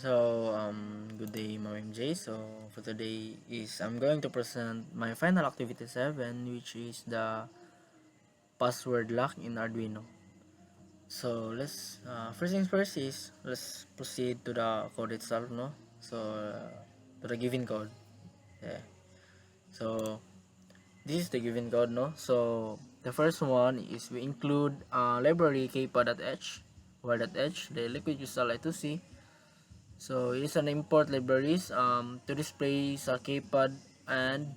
Good day, Ma'am MJ. So, for today I'm going to present my final activity 7, which is the password lock in Arduino. So, first things first is, let's proceed to the code itself, no? To the given code. Yeah. So, this is the given code, no? So, the first one is we include library kpad.h, where.h, the liquid crystal I2C. So it is an import libraries to display sa keypad and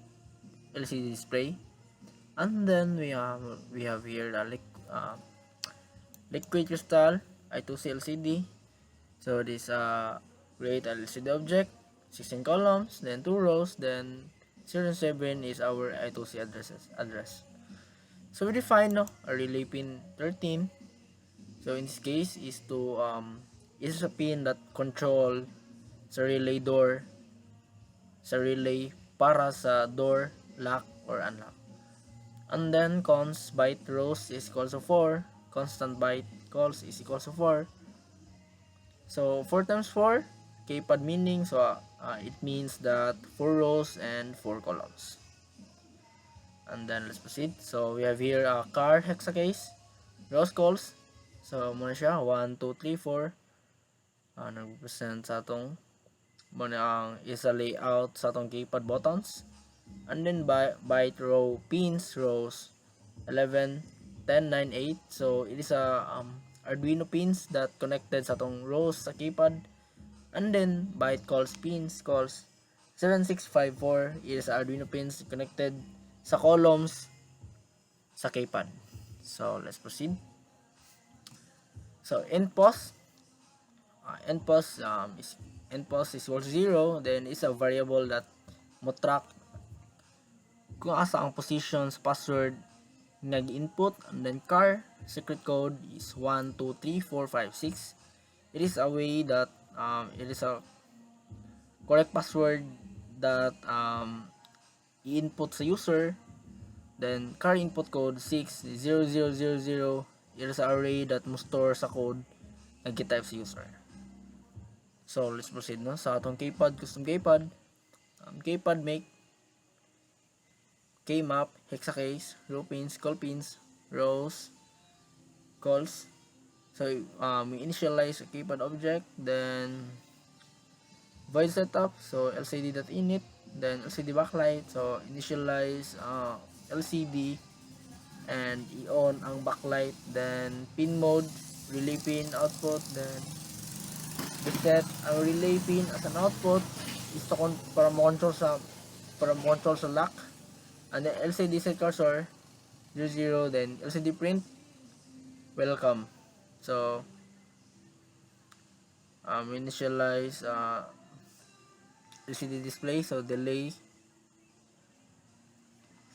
LCD display. And then we have here the liquid crystal I2C LCD. So this create a LCD object, 16 columns, then 2 rows, then 0 and 7 is our I2C address. So we define a relay pin 13. So in this case is a pin that control sa relay door, sa relay para sa door lock or unlock. And then const byte rows is equal to 4, constant byte calls is equal to 4. So 4 times 4, kpad meaning, so it means that 4 rows and 4 columns. And then let's proceed. So we have here a car hexa case, rows calls. So muna siya 1, 2, 3, 4. Nag-represent sa atong muna ang isa layout sa atong keypad buttons. And then byte row pins rows 11, 10, 9, 8. So it is a Arduino pins that connected sa atong rows sa keypad. And then byte calls pins calls 7654 is Arduino pins connected sa columns sa keypad. So let's proceed. So endpost is equal to 0, then is a variable that mo track kung asa ang position sa password nag-input. And then car secret code is 1, 2, 3, 4, 5, 6. It is a way that it is a correct password that i-input sa user. Then car input code 6, 0, 0, 0, 0. It is an array that mo store sa code na gi-type sa user. So let's proceed no sa atong keypad, custom keypad. Keypad make keymap, hexa case, row pins, call pins, rows, calls. So we initialize a keypad object, then void setup, so lcd.init, then lcd backlight, so initialize lcd and i-on ang backlight, then pin mode, relay pin output, then set ang relay pin as an output is to para mo-control sa lock. And then LCD set cursor 00, then LCD print welcome. So initialize LCD display, so delay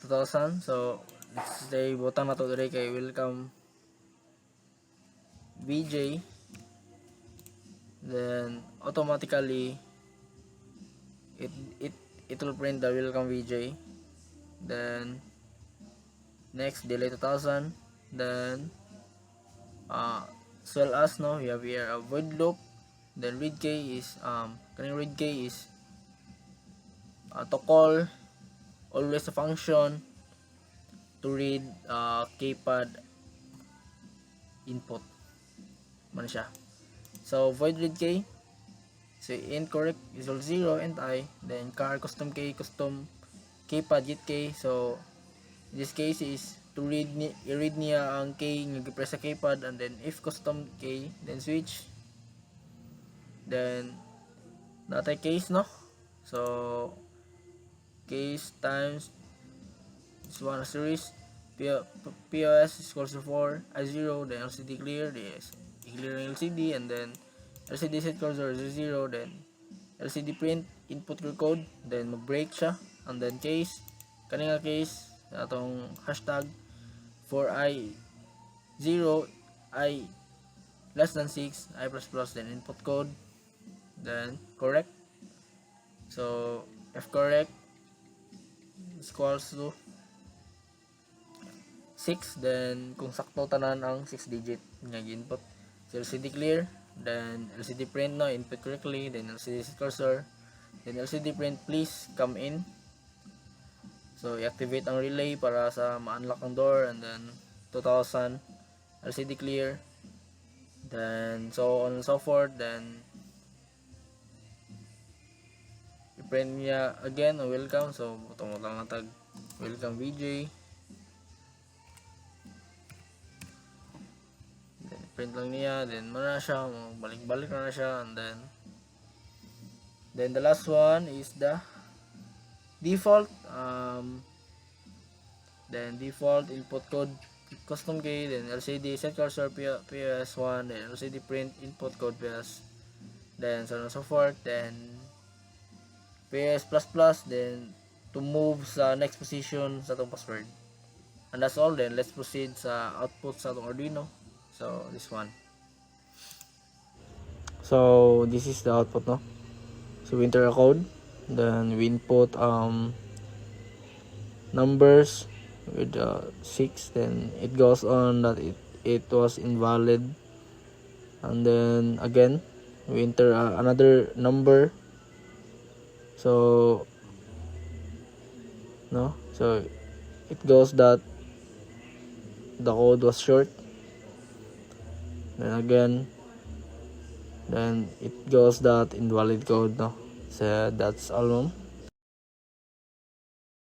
2000. So let's say butang na to dire kay welcome VJ, then automatically it will print the welcome VJ. Then next delay 2000, then as well as we have here a void loop, then read key is read key is to call always a function to read keypad input man siya. So void read key, so incorrect is all 0 and I, then car custom key custom keypad get key. So in this case is to read niya ang key nga gi-press sa keypad, and then if custom key, then switch, then natay case no. So case times is 1 series POS is equals to 4 I0, then LCD clear, this clear ng LCD, and then LCD set cursor 0, then LCD print input code, then mag-break siya, and then case kaninga case atong hashtag for I0 I less than 6 I plus plus, then input code, then correct. So if correct is equals to 6, then kung sakto tanan ang 6 digit nga input. So LCD clear, then LCD print, no, input correctly, then LCD set cursor, then LCD print please come in. So i-activate ang relay para sa ma-unlock ang door, and then 2000 LCD clear, then so on and so forth. Then i-print niya again ang welcome, so butong lang ang tag welcome VJ, then print lang niya, then na siya, balik-balik na siya, and then the last one is the default, then default input code custom key, then LCD set cursor PS1, then LCD print input code PS, then so on and so forth, then PS++, then to move sa next position sa itong password. And that's all. Then let's proceed sa output sa itong Arduino. So this one, so this is the output, no? So we enter a code, then we input numbers with 6, then it goes on that it was invalid, and then again we enter another number, so no, so it goes that the code was short, then again, then it goes that invalid code, no? So that's all.